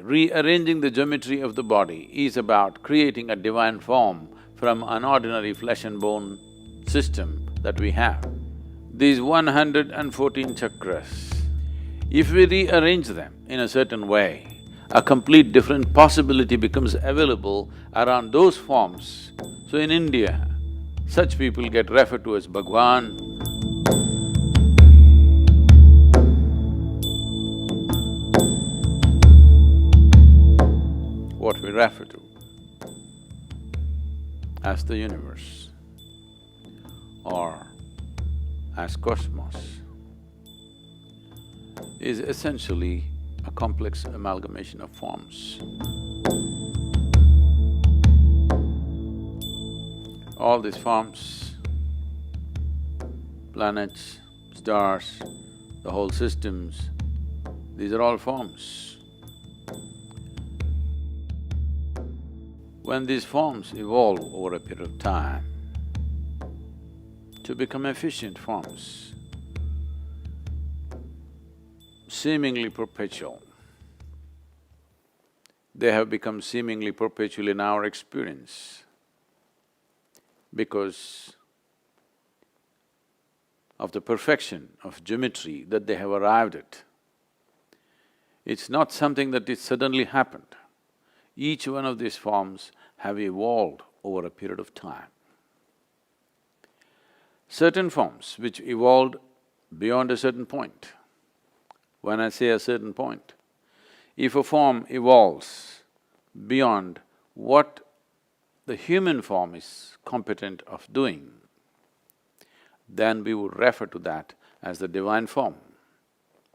rearranging the geometry of the body is about creating a divine form from an ordinary flesh and bone system that we have. These 114 chakras, if we rearrange them in a certain way, a complete different possibility becomes available around those forms. So in India, such people get referred to as Bhagwan. What we refer to as the universe or as cosmos is essentially a complex amalgamation of forms. All these forms, planets, stars, the whole systems, these are all forms. When these forms evolve over a period of time to become efficient forms, seemingly perpetual, they have become seemingly perpetual in our experience because of the perfection of geometry that they have arrived at. It's not something that it suddenly happened. Each one of these forms have evolved over a period of time. Certain forms which evolved beyond a certain point. When I say a certain point, if a form evolves beyond what the human form is competent of doing, then we would refer to that as the divine form,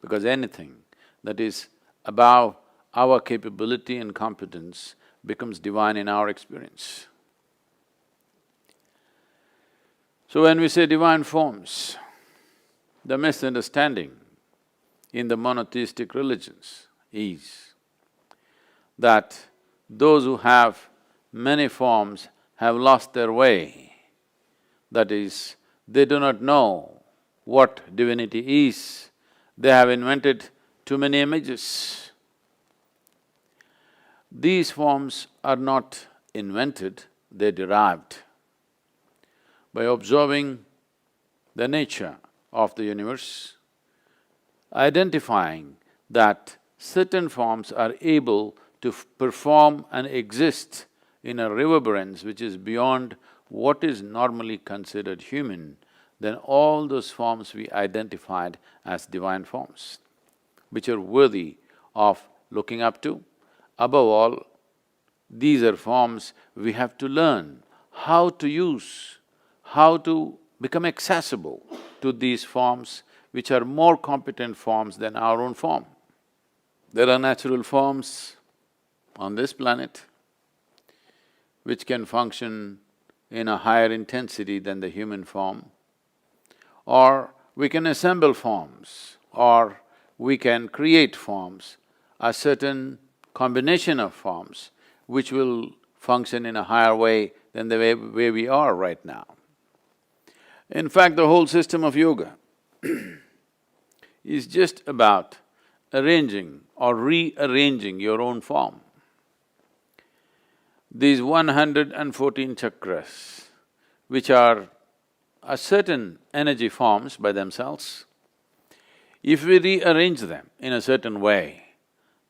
because anything that is above our capability and competence becomes divine in our experience. So when we say divine forms, the misunderstanding in the monotheistic religions is that those who have many forms have lost their way. That is, they do not know what divinity is, they have invented too many images. These forms are not invented, they're derived. By observing the nature of the universe, identifying that certain forms are able to perform and exist in a reverberance which is beyond what is normally considered human, then all those forms we identified as divine forms, which are worthy of looking up to. Above all, these are forms we have to learn how to use, how to become accessible to these forms which are more competent forms than our own form. There are natural forms on this planet which can function in a higher intensity than the human form, or we can assemble forms, or we can create forms, a certain combination of forms which will function in a higher way than the way we are right now. In fact, the whole system of yoga is just about arranging or rearranging your own form. These 114 chakras, which are a certain energy forms by themselves, if we rearrange them in a certain way,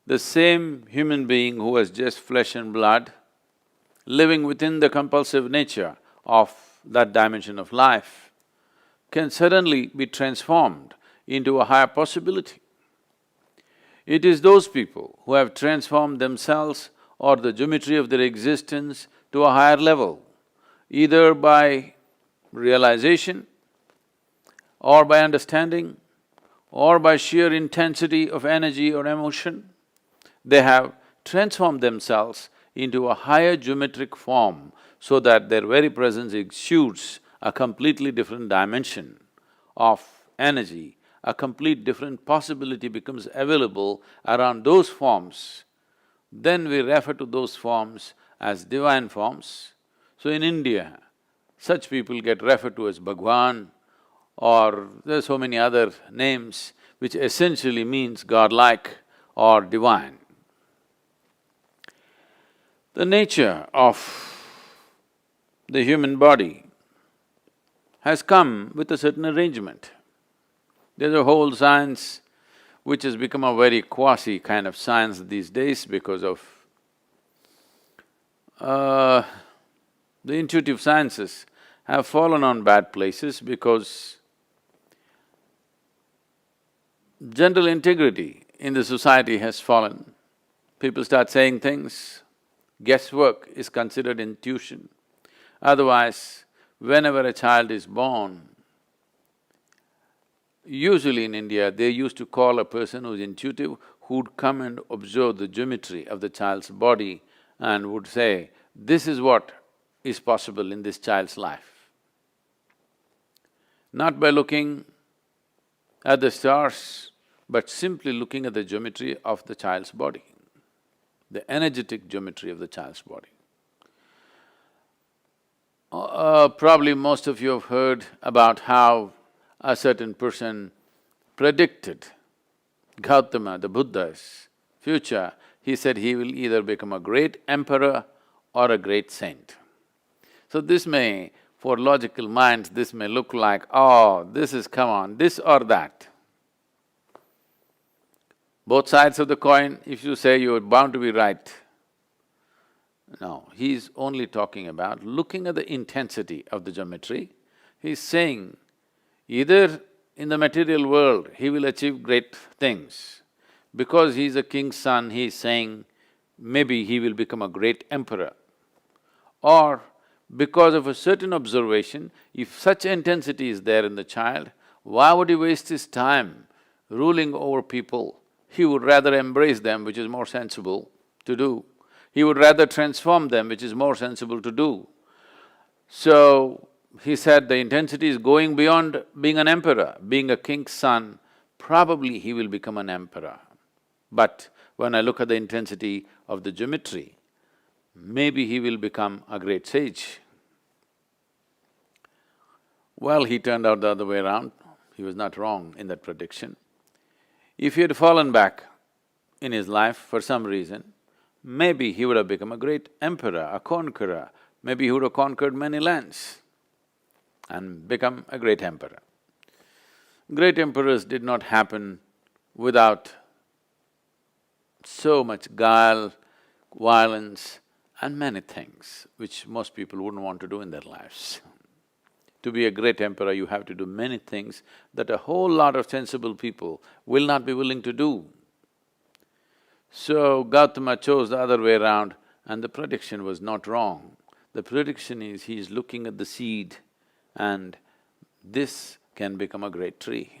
the same human being who has just flesh and blood, living within the compulsive nature of that dimension of life, can suddenly be transformed into a higher possibility. It is those people who have transformed themselves or the geometry of their existence to a higher level, either by realization or by understanding or by sheer intensity of energy or emotion, they have transformed themselves into a higher geometric form so that their very presence exudes a completely different dimension of energy, a complete different possibility becomes available around those forms. Then we refer to those forms as divine forms. So in India, such people get referred to as Bhagwan, or there are so many other names which essentially means godlike or divine. The nature of the human body has come with a certain arrangement. There's a whole science which has become a very quasi kind of science these days because of the intuitive sciences have fallen on bad places because general integrity in the society has fallen. People start saying things, guesswork is considered intuition. Otherwise, whenever a child is born, usually in India, they used to call a person who's intuitive, who'd come and observe the geometry of the child's body and would say, this is what is possible in this child's life. Not by looking at the stars, but simply looking at the geometry of the child's body, the energetic geometry of the child's body. Probably most of you have heard about how a certain person predicted Gautama, the Buddha's future. He said he will either become a great emperor or a great saint. So this may, for logical minds, this may look like, oh, this is, come on, this or that. Both sides of the coin, if you say you're bound to be right. No, he's only talking about looking at the intensity of the geometry. He's saying, either in the material world he will achieve great things. Because he's a king's son, he's saying maybe he will become a great emperor. Or because of a certain observation, if such intensity is there in the child, why would he waste his time ruling over people? He would rather embrace them, which is more sensible to do. He would rather transform them, which is more sensible to do. So, he said the intensity is going beyond being an emperor. Being a king's son, probably he will become an emperor. But when I look at the intensity of the geometry, maybe he will become a great sage. Well, he turned out the other way around. He was not wrong in that prediction. If he had fallen back in his life for some reason, maybe he would have become a great emperor, a conqueror. Maybe he would have conquered many lands and become a great emperor. Great emperors did not happen without so much guile, violence and many things which most people wouldn't want to do in their lives. To be a great emperor, you have to do many things that a whole lot of sensible people will not be willing to do. So Gautama chose the other way around and the prediction was not wrong. The prediction is he is looking at the seed and this can become a great tree.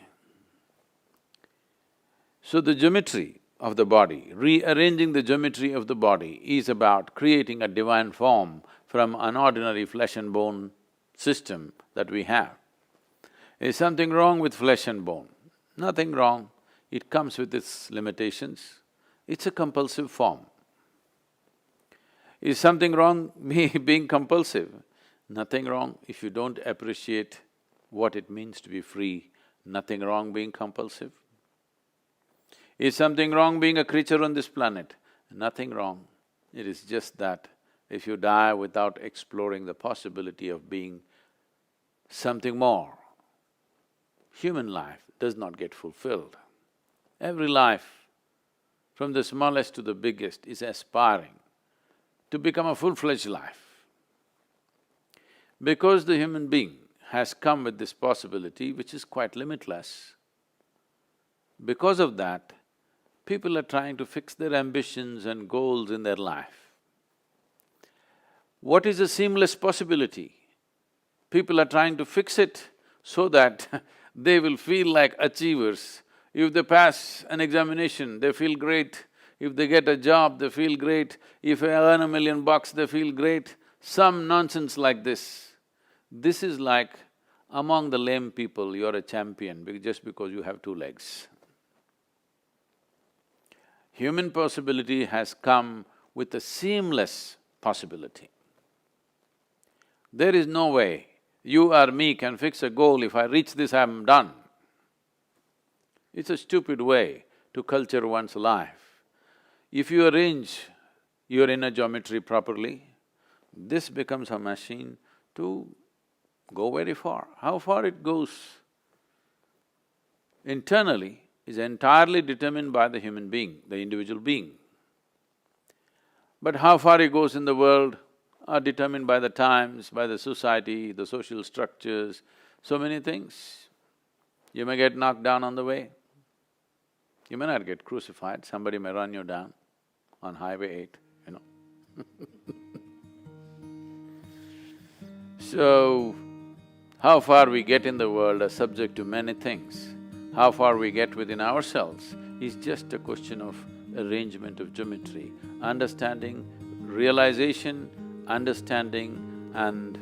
So the geometry of the body, rearranging the geometry of the body is about creating a divine form from an ordinary flesh and bone system that we have. Is something wrong with flesh and bone? Nothing wrong, it comes with its limitations. It's a compulsive form. Is something wrong me being compulsive? Nothing wrong if you don't appreciate what it means to be free. Nothing wrong being compulsive. Is something wrong being a creature on this planet? Nothing wrong. It is just that if you die without exploring the possibility of being something more, human life does not get fulfilled. Every life, from the smallest to the biggest, is aspiring to become a full-fledged life. Because the human being has come with this possibility, which is quite limitless, because of that, people are trying to fix their ambitions and goals in their life. What is a seamless possibility? People are trying to fix it so that they will feel like achievers. If they pass an examination, they feel great. If they get a job, they feel great. If they earn $1 million, they feel great. Some nonsense like this. This is like among the lame people, you're a champion just because you have 2 legs. Human possibility has come with a seamless possibility. There is no way you or me can fix a goal, if I reach this, I'm done. It's a stupid way to culture one's life. If you arrange your inner geometry properly, this becomes a machine to go very far. How far it goes internally is entirely determined by the human being, the individual being. But how far it goes in the world are determined by the times, by the society, the social structures, so many things. You may get knocked down on the way. You may not get crucified, somebody may run you down on Highway 8, you know. So, how far we get in the world are subject to many things. How far we get within ourselves is just a question of arrangement of geometry, understanding, realization, understanding and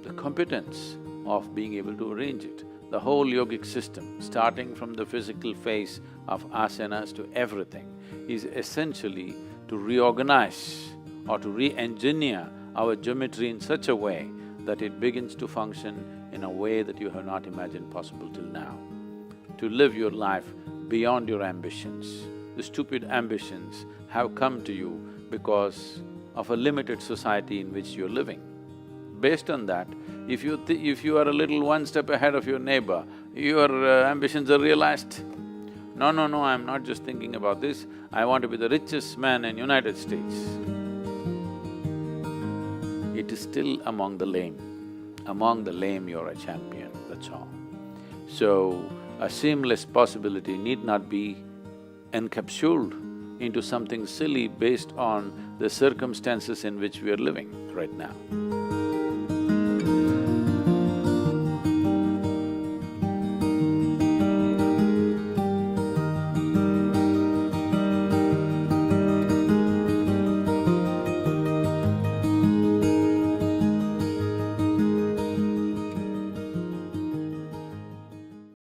the competence of being able to arrange it. The whole yogic system, starting from the physical phase of asanas to everything, is essentially to reorganize or to re-engineer our geometry in such a way that it begins to function in a way that you have not imagined possible till now. To live your life beyond your ambitions. The stupid ambitions have come to you because of a limited society in which you're living. Based on that, if you are a little one step ahead of your neighbor, your ambitions are realized. No, I'm not just thinking about this, I want to be the richest man in United States. It is still among the lame. Among the lame you're a champion, that's all. So, a seamless possibility need not be encapsulated into something silly based on the circumstances in which we are living right now.